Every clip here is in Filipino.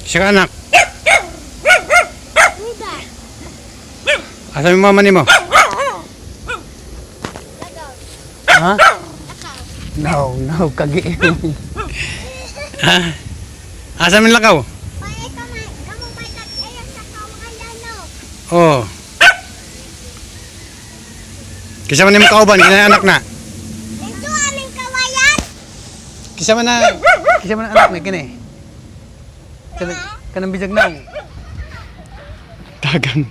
Siya ka anak. Buda. Asa yung mama ni mo? Lagaw. Ha? Lakaw. No, kagi. Ha? Asa min lakaw? Pwede ka may, kamu may tag-ayan sa kawalan, no? Oh. Kisa man ni mo kauban, kina anak na. Ito aming kawayan. Kisa man na anak na kini. Kanang bijag na. Tagang.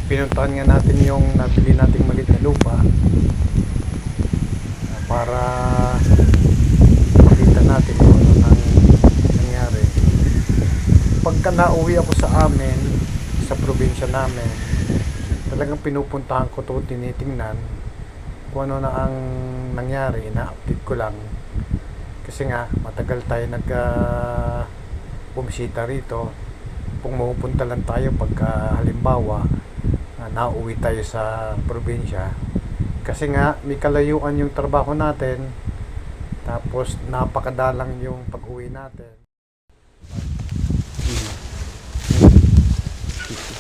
Pinuntahan nga natin yung nabili nating maliit na lupa para makita natin kung ano nang nangyari. Pagka nauwi ako sa amin, sa probinsya namin, talagang pinupuntahan ko ito, tinitingnan kung ano na ang nangyari, ina-update ko lang. Kasi nga, matagal tayo bumisita rito. Kung mapupunta lang tayo pagka halimbawa nauwi tayo sa probinsya, kasi nga may kalayuan yung trabaho natin, tapos napakadalang yung pag-uwi natin.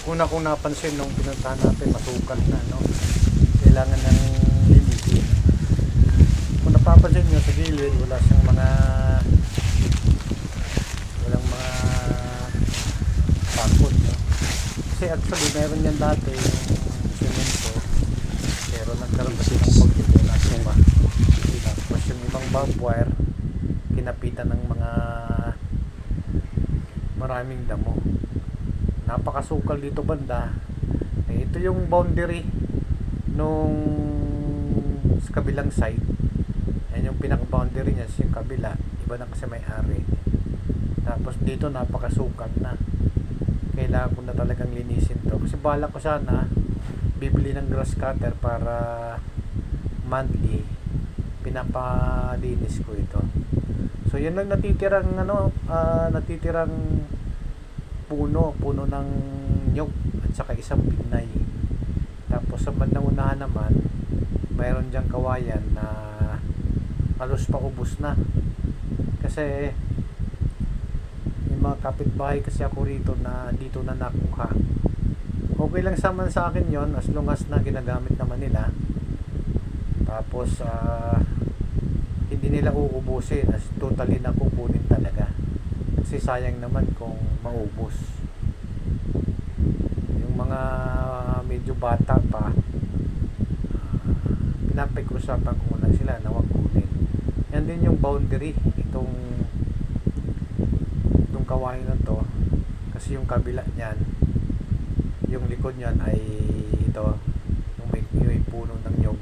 Una kong napansin nung pinuntahan natin, masukat na, no? Kailangan ng linisin. Kung napapansin nyo sa gilid, walang mga pakot, no? Kasi actually meron yan dati yung semento, pero nagkaroon kasi ng pagkito na suma. Tapos yung ibang barbed wire kinapitan ng mga maraming damo. Napakasukal dito banda. Ito yung boundary nung sa kabilang side. Yan yung pinaka boundary niya, yung kabila iba na kasi may ari. Tapos dito napakasukal na, kailangan ko na talagang linisin to, kasi balak ko sana bibili ng grass cutter para monthly pinapalinis ko ito. So yun lang natitirang natitirang puno ng nyug at saka isang pignay. Tapos sa bandang unahan naman mayroon diyang kawayan na halos paubos na, kasi mga kapitbahay kasi ako rito na dito na nakuha. Okay lang sa akin yon, as long as na ginagamit naman nila. Tapos hindi nila uubusin, as totally na kukunin talaga, kasi sayang naman kung maubos. Yung mga medyo bata pa, pinapag-usapan ko lang sila na wag kunin. Yan din yung boundary, itong kawain na to, kasi yung kabila niyan, yung likod niyan ay ito, yung may puno ng nyog.